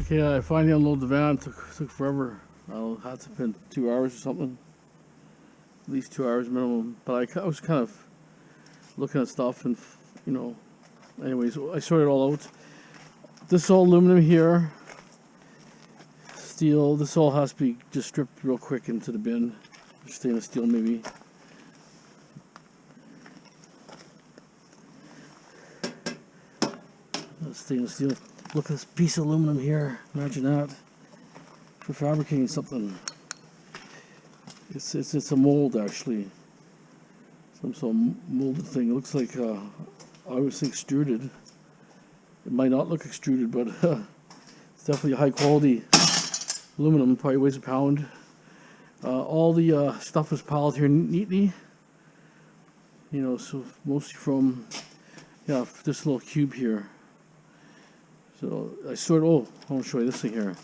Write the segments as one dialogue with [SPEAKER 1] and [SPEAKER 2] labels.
[SPEAKER 1] Okay, I finally unloaded the van. Took forever. I'll have to spend 2 hours or something. At least 2 hours minimum. But I was kind of looking at stuff and, you know, anyways, I sorted it all out. This is all aluminum here. Steel. This all has to be just stripped real quick into the bin. Stainless steel maybe. Stainless steel. Look at this piece of aluminum here. Imagine that. For fabricating something. It's a mold actually. Some sort of molded thing. It looks like I would say extruded. It might not look extruded, but it's definitely a high quality aluminum. Probably weighs a pound. All the stuff is piled here neatly. You know, so mostly from this little cube here. So I sort of, I want to show you this thing here.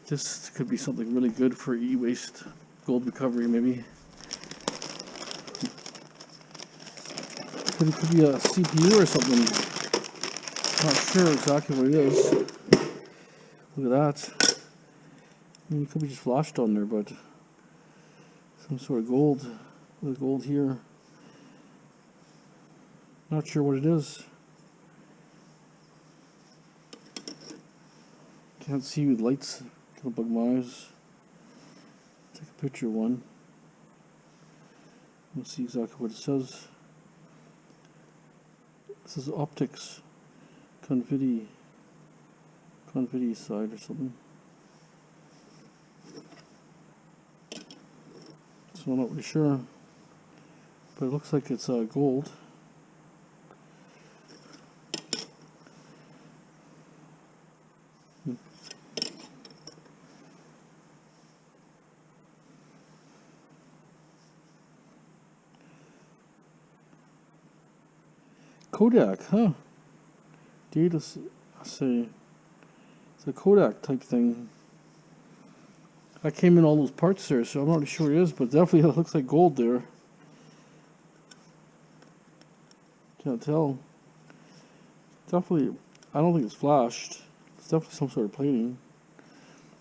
[SPEAKER 1] This could be something really good for e-waste, gold recovery maybe. It could be a CPU or something. Not sure exactly what it is. Look at that. I mean, it could be just flashed on there, but some sort of gold. There's gold here. Not sure what it is. Can't see with lights. Gonna bug my eyes. Take a picture of one. Let's see exactly what it says. This is optics. Convidi side or something. So I'm not really sure. But it looks like it's gold. Kodak, huh? Data, say, it's a Kodak type thing. I came in all those parts there, so I'm not really sure what it is, but definitely it looks like gold there. Can't tell. Definitely, I don't think it's flashed. It's definitely some sort of plating.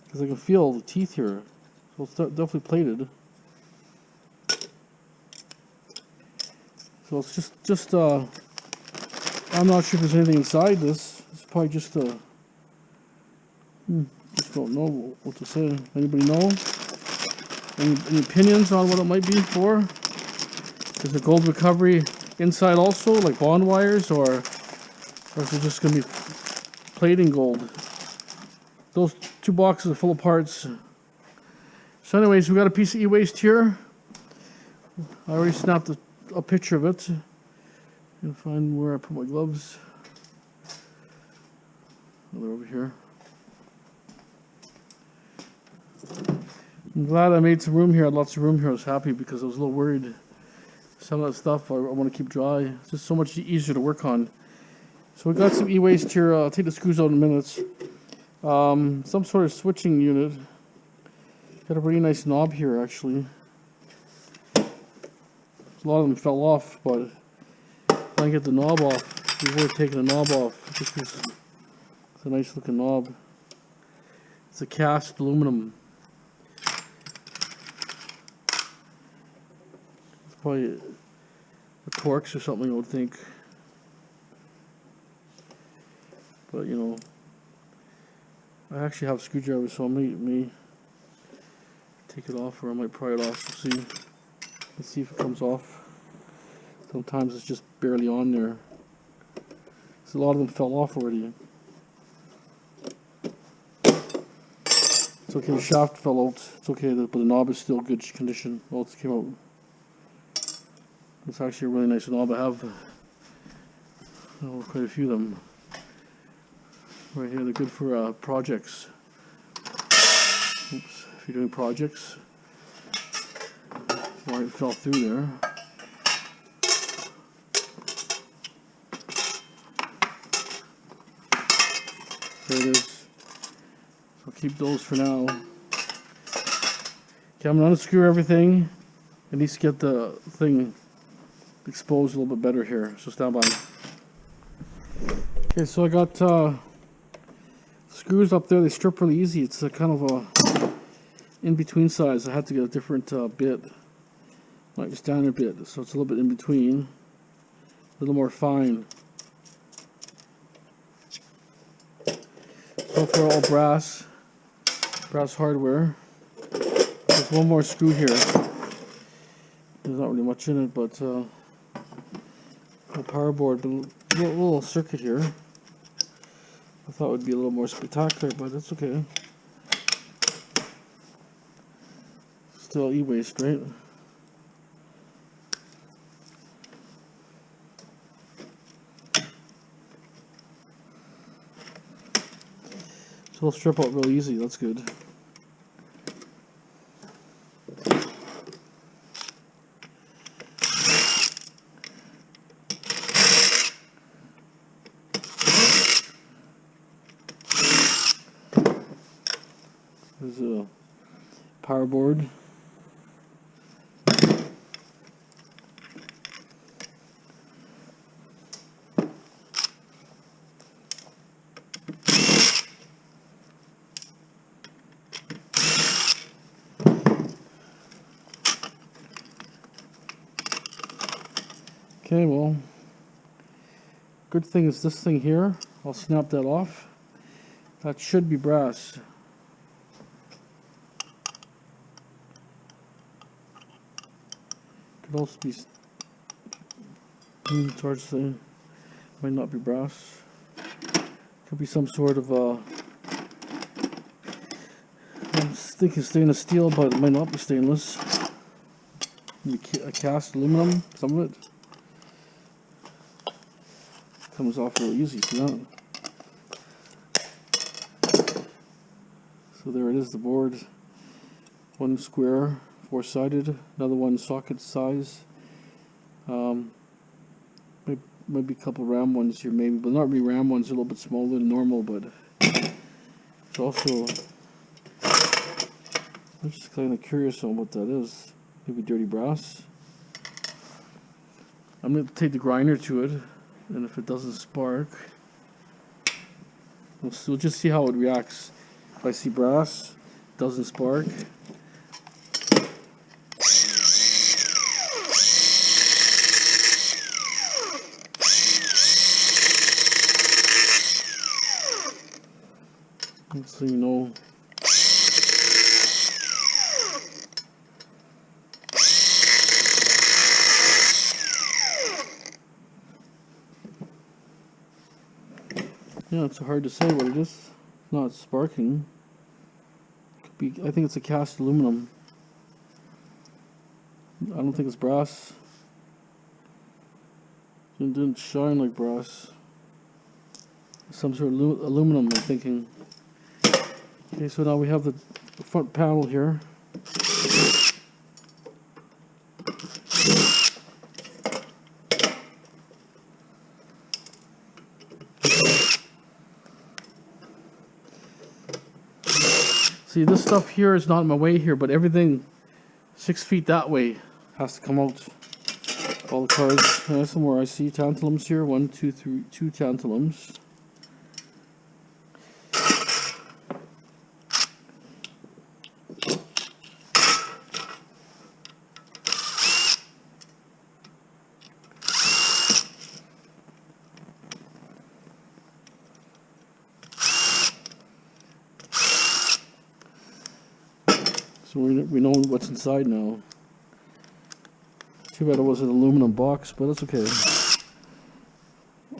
[SPEAKER 1] Because I can feel the teeth here. So it's definitely plated. So it's just I'm not sure if there's anything inside this. It's probably just a... just don't know what to say. Anybody know? Any opinions on what it might be for? Is it gold recovery inside also, like bond wires, or is it just going to be plating gold? Those two boxes are full of parts. So anyways, we got a piece of e-waste here. I already snapped a picture of it. And find where I put my gloves. Oh, they're over here. I'm glad I made some room here. I had lots of room here. I was happy because I was a little worried. Some of that stuff I want to keep dry. It's just so much easier to work on. So we got some e-waste here. I'll take the screws out in a minute. Some sort of switching unit. Got a really nice knob here actually. A lot of them fell off, but if I can get the knob off, before taking the knob off. It's a nice looking knob. It's a cast aluminum. It's probably a Torx or something, I would think. But you know, I actually have a screwdriver, so I may take it off, or I might pry it off. We'll see. Let's see if it comes off. Sometimes it's just barely on there. So a lot of them fell off already. It's okay, the shaft fell out. It's okay, but the knob is still good condition. Well, it came out. It's actually a really nice knob. I have quite a few of them. Right here, they're good for projects. Oops, if you're doing projects. Why it fell through there. There it is. So keep those for now. Okay, I'm going to unscrew everything. At least get the thing exposed a little bit better here. So stand by. Okay, so I got screws up there, they strip really easy. It's a kind of a in-between size. I had to get a different bit, like a standard bit, so it's a little bit in between, a little more fine. So for all brass hardware. There's one more screw here. There's not really much in it, but a power board, but a little circuit here. I thought it would be a little more spectacular, but that's okay. Still e-waste, right? So it'll strip out real easy, that's good. There's a power board. Okay, well, good thing is this thing here. I'll snap that off. That should be brass. Could also be, it's hard to say, might not be brass. Could be some sort of, I'm thinking stainless steel, but it might not be stainless. Maybe a cast aluminum, some of it. Comes off real easy, see that? So there it is, the board. One square, four-sided, another one socket size. Maybe a couple RAM ones here, maybe, but not really RAM ones. A little bit smaller than normal, but it's also. I'm just kind of curious on what that is. Maybe dirty brass. I'm going to take the grinder to it, and if it doesn't spark, we'll just see how it reacts. If I see brass, it doesn't spark. So you know. Yeah, it's hard to say what it is. It's not sparking. Could be. I think it's a cast aluminum. I don't think it's brass. It didn't shine like brass. Some sort of aluminum, I'm thinking. Okay, so now we have the front panel here. See, this stuff here is not in my way here, but everything 6 feet that way has to come out. All the cards, somewhere I see tantalums here. 1, 2, 3, 2 tantalums. So we know what's inside now. Too bad it was an aluminum box, but that's okay.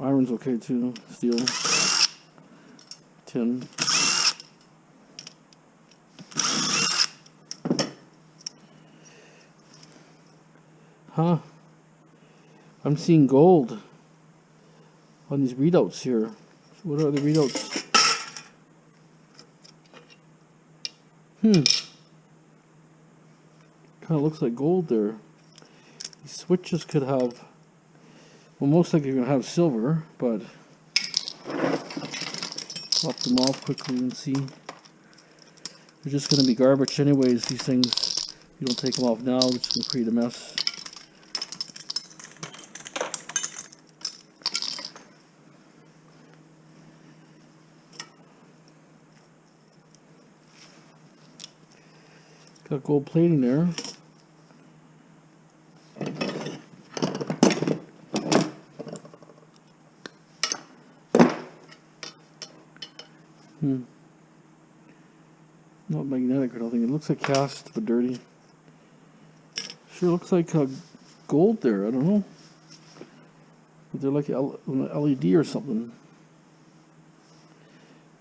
[SPEAKER 1] Iron's okay too. Steel. Tin. Huh. I'm seeing gold on these readouts here. What are the readouts? Kind of looks like gold there. These switches could have, well, most likely you're going to have silver, but pop them off quickly and see. They're just going to be garbage anyways, these things. If you don't take them off now, it's going to create a mess. Got gold plating there. Not magnetic or nothing. It looks like cast, but dirty. Sure looks like gold there. I don't know. But they're like an LED or something.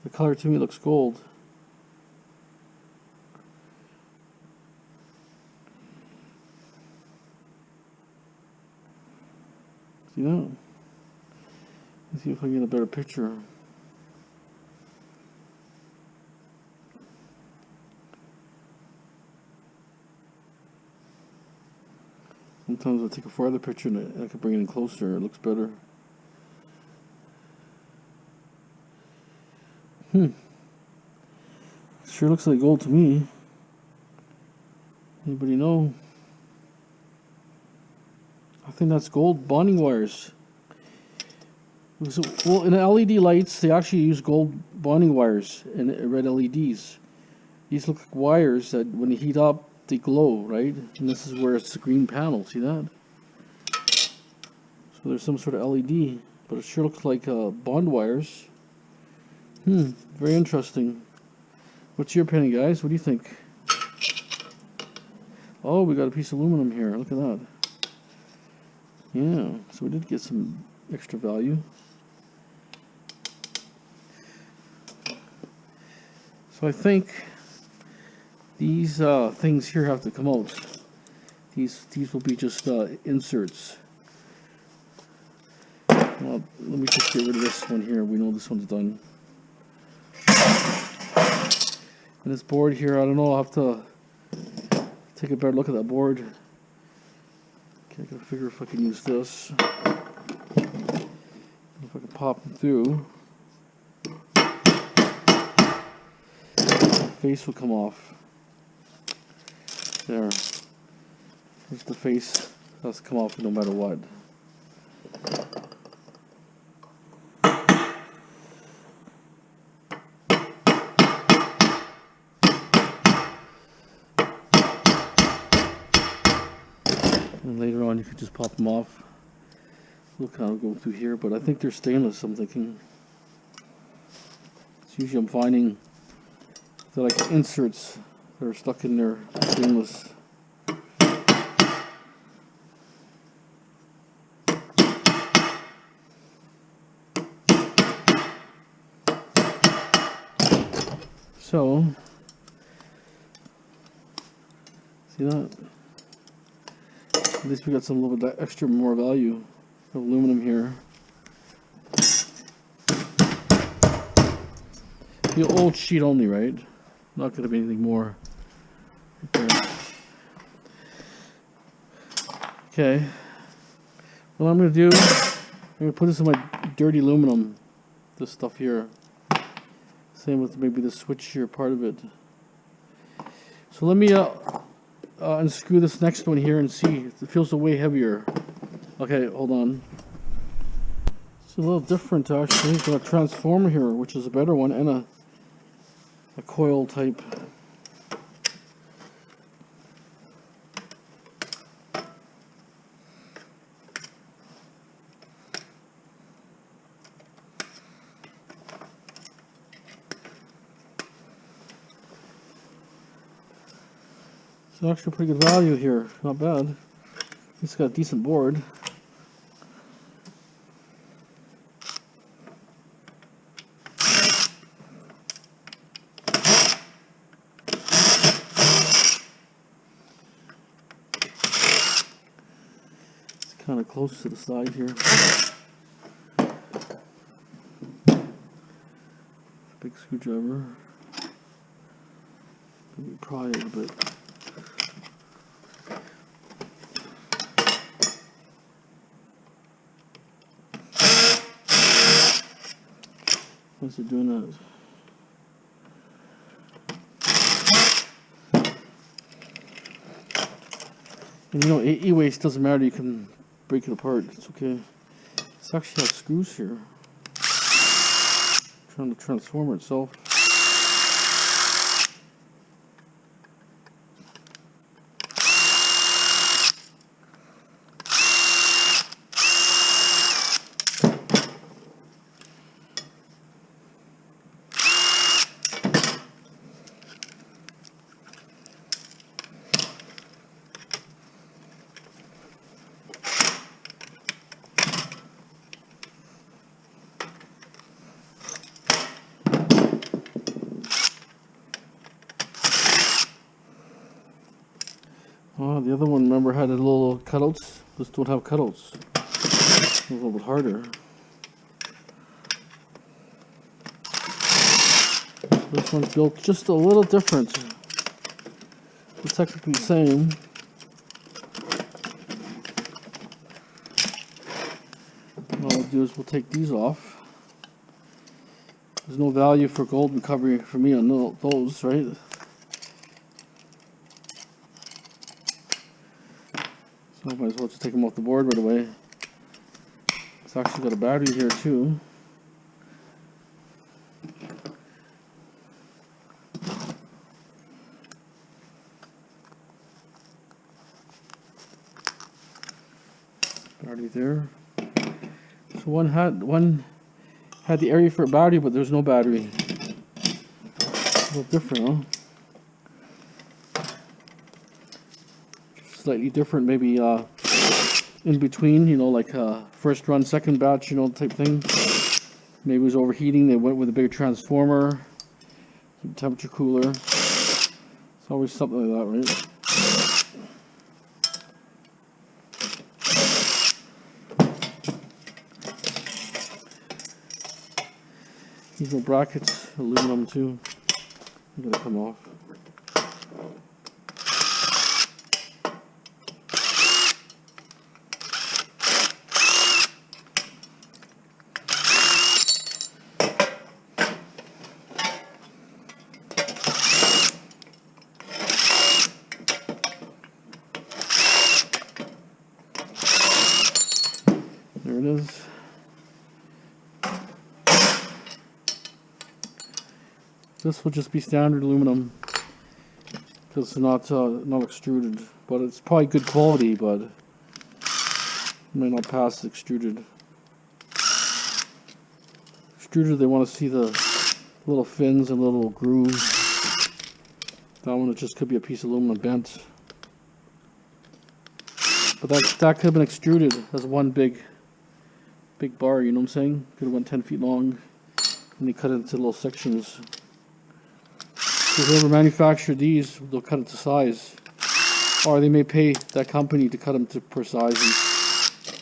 [SPEAKER 1] The color to me looks gold. See that? Let's see if I can get a better picture. Sometimes I take a farther picture and I can bring it in closer. It looks better. Sure looks like gold to me. Anybody know? I think that's gold bonding wires. So, well, in the LED lights, they actually use gold bonding wires and red LEDs. These look like wires that, when they heat up, they glow, right? And this is where it's the green panel. See that? So there's some sort of LED, but it sure looks like bond wires. Very interesting. What's your opinion, guys? What do you think? Oh, we got a piece of aluminum here. Look at that. Yeah, so we did get some extra value. So I think these things here have to come out. These will be just inserts. Well, let me just get rid of this one here. We know this one's done. And this board here, I don't know. I'll have to take a better look at that board. Okay, I gotta figure if I can use this. If I can pop them through. The face will come off. There. There's the face. That's come off no matter what. And later on you could just pop them off. We'll kind of go through here, but I think they're stainless, I'm thinking. It's usually I'm finding they're like inserts that are stuck in there, stainless. So, see that? At least we got some little bit extra more value of aluminum here. The old sheet only, right? Not going to be anything more. Okay. What I'm going to do, I'm going to put this in my dirty aluminum. This stuff here. Same with maybe the switch here, part of it. So let me unscrew this next one here and see. It feels way heavier. Okay, hold on. It's a little different actually. It's got a transformer here, which is a better one, and a coil type. It's actually pretty good value here, not bad. It's got a decent board. It's kind of close to the side here. Big screwdriver. Maybe pry it a bit. Once you're doing that, and you know, e-waste doesn't matter. You can break it apart. It's okay. It's actually has screws here. Trying to transform itself. Oh, the other one, remember, had a little cutouts. This don't have cutouts. It's a little bit harder. This one's built just a little different. It's technically the same. What we'll do is we'll take these off. There's no value for gold recovery for me on those, right? So I might as well just take them off the board right away. It's actually got a battery here too. Battery there. So one had the area for a battery, but there's no battery. A little different, huh? Slightly different, maybe in between, you know, like first run, second batch, you know, type thing. Maybe it was overheating. They went with a bigger transformer, temperature cooler. It's always something like that, right? These little brackets, aluminum too. They're gonna come off. There it is. This will just be standard aluminum because it's not extruded, but it's probably good quality, but it may not pass extruded. Extruded, they want to see the little fins and little grooves. That one, it just could be a piece of aluminum bent. But that could have been extruded as one big bar, you know what I'm saying? Could have went 10 feet long, and they cut it into little sections. So whoever manufactured these, they'll cut it to size, or they may pay that company to cut them to per size.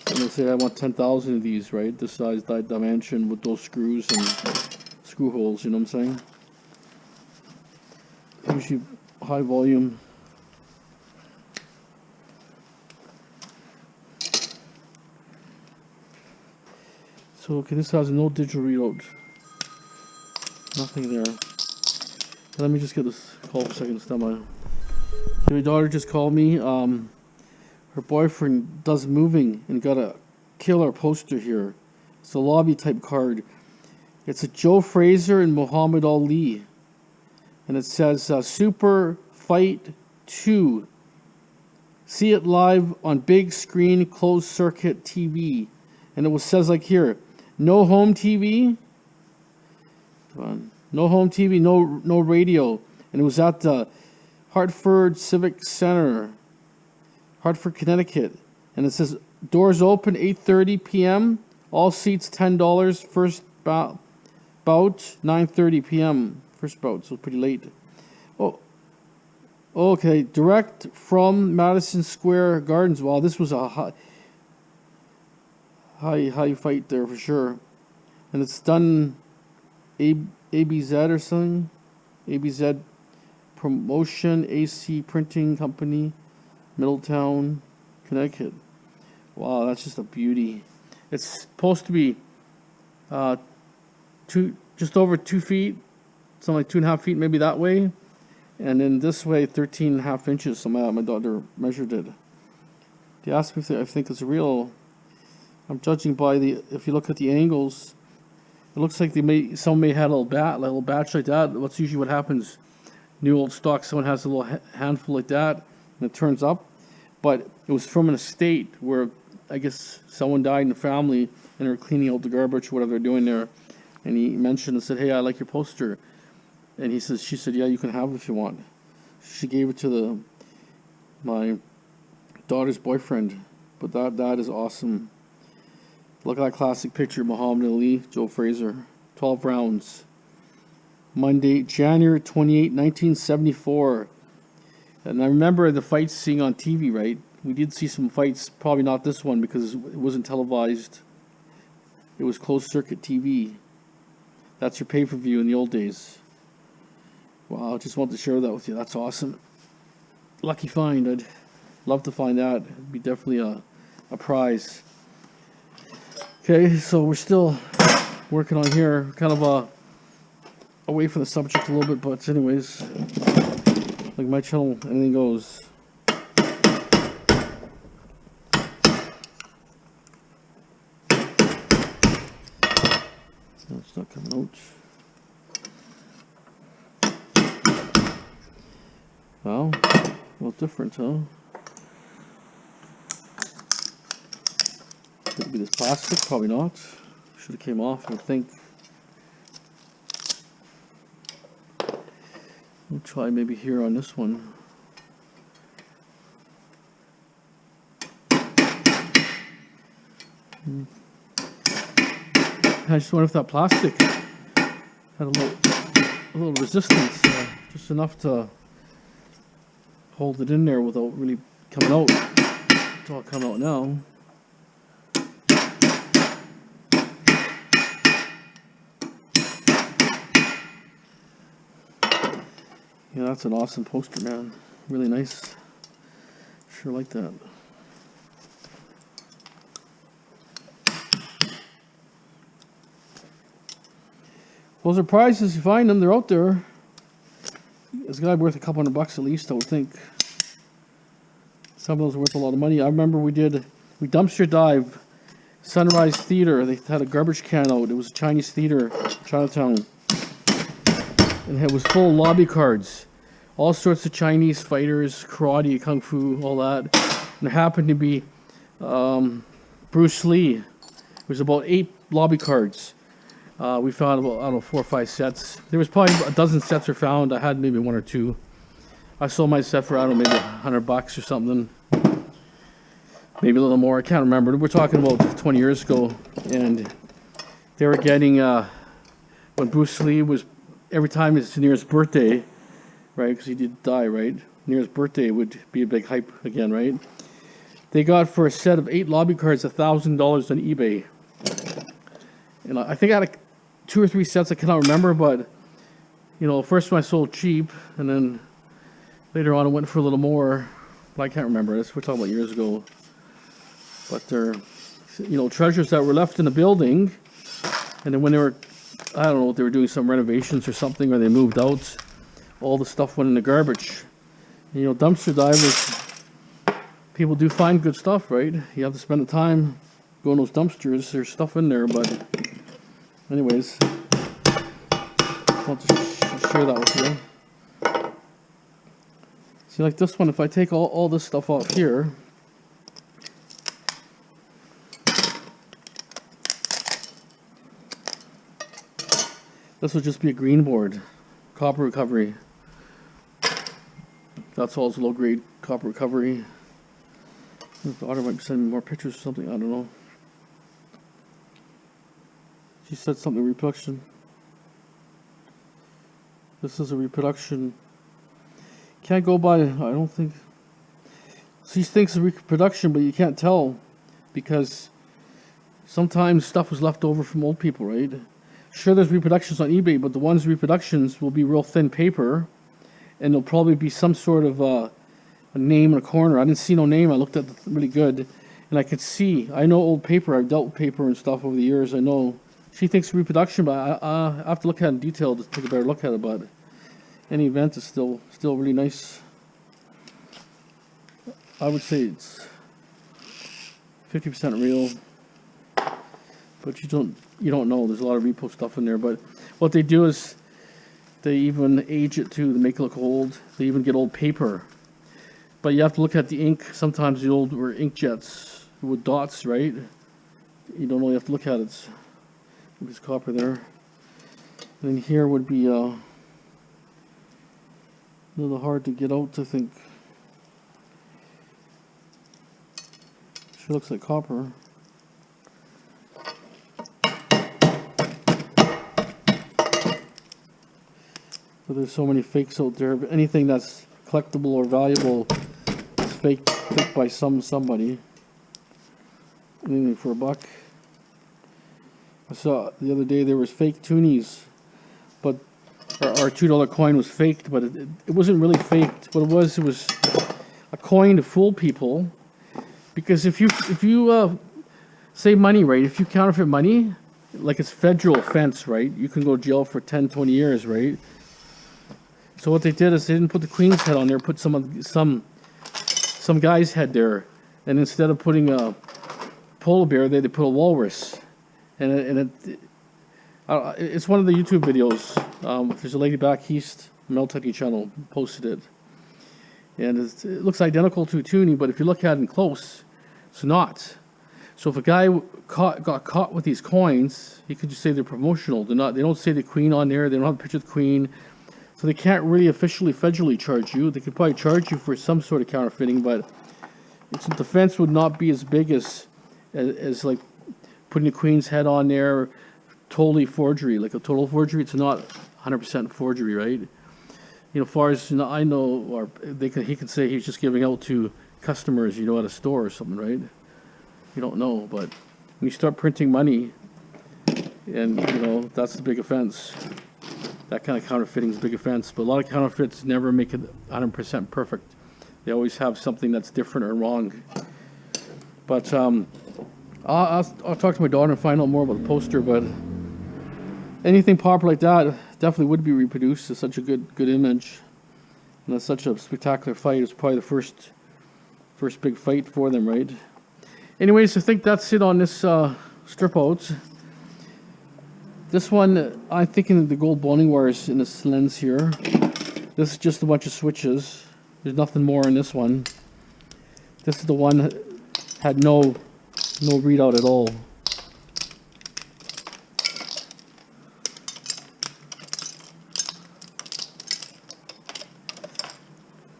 [SPEAKER 1] And they'll say, I want 10,000 of these, right? This size, that dimension, with those screws and screw holes. You know what I'm saying? Usually high volume. So okay, this has no digital readout. Nothing there. Let me just get this call for a second. Stand by. My daughter just called me. Her boyfriend does moving and got a killer poster here. It's a lobby type card. It's a Joe Frazier and Muhammad Ali, and it says Super Fight 2. See it live on big screen closed circuit TV, and it says like here, no home TV. Come on. No home TV, no radio, and it was at the Hartford Civic Center, Hartford, Connecticut, and it says doors open 8:30 p.m. All seats $10. First bout 9:30 p.m. First bout, so pretty late. Oh, okay, direct from Madison Square Gardens. Wow, this was a high fight there for sure, and it's done. ABZ or something, ABZ Promotion, AC Printing Company, Middletown, Connecticut. Wow, that's just a beauty. It's supposed to be just over 2 feet, something like 2.5 feet, maybe that way, and then this way 13.5 inches. So my daughter measured it. They asked me if I think it's real. I'm judging by if you look at the angles. It looks like someone may have a little batch like that. That's usually what happens. New old stock, someone has a little handful like that, and it turns up. But it was from an estate where I guess someone died in the family, and they're cleaning out the garbage, whatever they're doing there. And he mentioned and said, "Hey, I like your poster." And she said, "Yeah, you can have it if you want." She gave it to my daughter's boyfriend. But that is awesome. Look at that classic picture, Muhammad Ali, Joe Frazier. 12 rounds. Monday, January 28, 1974. And I remember the fights seeing on TV, right? We did see some fights, probably not this one because it wasn't televised. It was closed circuit TV. That's your pay-per-view in the old days. Wow, I just wanted to share that with you. That's awesome. Lucky find. I'd love to find that. It'd be definitely a prize. Okay, so we're still working on here. Kind of away from the subject a little bit, but anyways, like my channel, anything goes. No, it's not coming out. Wow, a little different, huh? Could it be this plastic? Probably not. Should have came off, I think. We'll try maybe here on this one. I just wonder if that plastic had a little resistance, just enough to hold it in there without really coming out. It's all coming out now. Yeah, that's an awesome poster, man. Really nice. Sure like that. Those are prizes. You find them, they're out there. It's got to be worth a couple $100 at least, I would think. Some of those are worth a lot of money. I remember we dumpster dive Sunrise Theater. They had a garbage can out. It was a Chinese theater, Chinatown. And it was full of lobby cards. All sorts of Chinese fighters, karate, kung fu, all that. And there happened to be Bruce Lee. It was about 8 lobby cards. We found about, I don't know, 4 or 5 sets. There was probably a dozen sets were found. I had maybe 1 or 2. I sold my set for, I don't know, maybe $100 or something. Maybe a little more. I can't remember. We're talking about 20 years ago. And they were getting, when Bruce Lee was, every time it's near his birthday, right, because he did die, right? Near his birthday would be a big hype again, right? They got for a set of 8 lobby cards $1,000 on eBay. And I think I had 2 or 3 sets, I cannot remember, but you know, first one I sold cheap, and then later on I went for a little more, but I can't remember. We're talking about years ago. But they're, you know, treasures that were left in the building, and then when they were, I don't know, if they were doing some renovations or something, or they moved out, all the stuff went in the garbage. And, you know, dumpster divers, people do find good stuff, right? You have to spend the time going to those dumpsters. There's stuff in there, but anyways, I want to share that with you. See, like this one, if I take all this stuff off here, this would just be a green board, copper recovery. That's all, it's low grade copper recovery. The daughter might send me more pictures or something, I don't know. She said something reproduction. This is a reproduction. Can't go by, I don't think. She thinks it's reproduction, but you can't tell because sometimes stuff was left over from old people, right? Sure, there's reproductions on eBay, but the ones reproductions will be real thin paper, and there'll probably be some sort of a name in a corner. I didn't see no name. I looked at it really good, and I could see. I know old paper. I've dealt with paper and stuff over the years. I know. She thinks reproduction, but I have to look at it in detail to take a better look at it. But any event is still really nice. I would say it's 50% real, but you don't know. There's a lot of repo stuff in there. But what they do is they even age it too. They make it look old. They even get old paper. But you have to look at the ink. Sometimes the old were inkjets with dots, right? You don't know. You have to look at it. There's copper there. And then here would be a little hard to get out, I think. Sure looks like copper. But there's so many fakes out there. But anything that's collectible or valuable is faked by somebody. Anything for $1. I saw the other day there was fake toonies, but our $2 coin was faked, but it wasn't really faked. What it was a coin to fool people, because if you say money, right? If you counterfeit money, like it's federal offense, right? You can go to jail for 10, 20 years, right? So what they did is they didn't put the Queen's head on there, put some guy's head there, and instead of putting a polar bear, they put a walrus, and it's one of the YouTube videos. There's a lady back east, Mel Tucky channel, posted it, and it looks identical to a toonie, but if you look at it close, it's not. So if a guy got caught with these coins, he could just say they're promotional. They're not. They don't say the Queen on there. They don't have a picture of the Queen, so they can't really officially federally charge you. They could probably charge you for some sort of counterfeiting, but its defense would not be as big as like putting the Queen's head on there. Totally forgery, like a total forgery. It's not 100% forgery, right? You know, as far as I know, or he can say he's just giving out to customers, you know, at a store or something, right? You don't know, but when you start printing money, and you know, that's the big offense. That kind of counterfeiting is a big offense. But a lot of counterfeits never make it 100% perfect. They always have something that's different or wrong. But I'll talk to my daughter and find out more about the poster. But anything popular like that definitely would be reproduced. It's such a good image, and it's such a spectacular fight. It's probably the first big fight for them, right? Anyways, I think that's it on this strip out. This one, I'm thinking the gold bonding wires in this lens here. This is just a bunch of switches. There's nothing more in this one. This is the one that had no readout at all.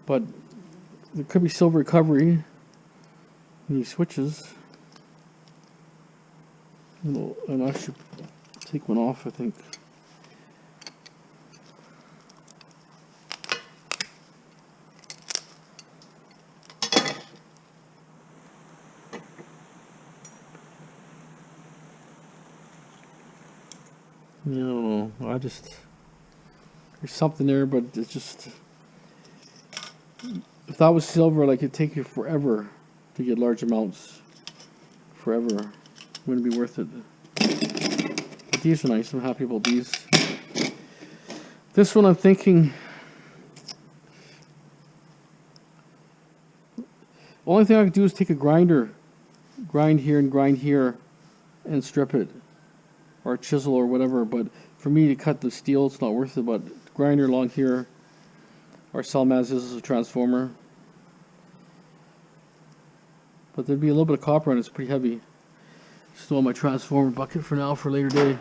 [SPEAKER 1] But there could be silver recovery in these switches. And I should take one off, I think. I don't know. There's something there, but it's just, if that was silver, like, it'd take you forever to get large amounts. Forever. Wouldn't be worth it. But these are nice. I'm happy about these. This one, I'm thinking, the only thing I could do is take a grinder, grind here, and strip it, or a chisel or whatever. But for me to cut the steel, it's not worth it. But grinder along here, or Salmaz is a transformer. But there'd be a little bit of copper on it. It's pretty heavy. Still on my transformer bucket for now, for a later day.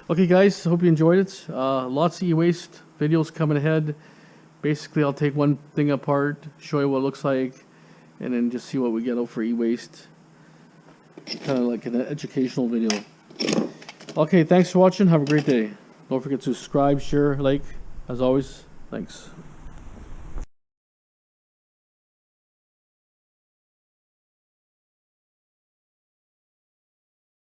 [SPEAKER 1] Okay guys, hope you enjoyed it. Lots of e-waste videos coming ahead. Basically, I'll take one thing apart, show you what it looks like, and then just see what we get out for e-waste. Kind of like an educational video. Okay, thanks for watching. Have a great day. Don't forget to subscribe, share, like. As always, thanks.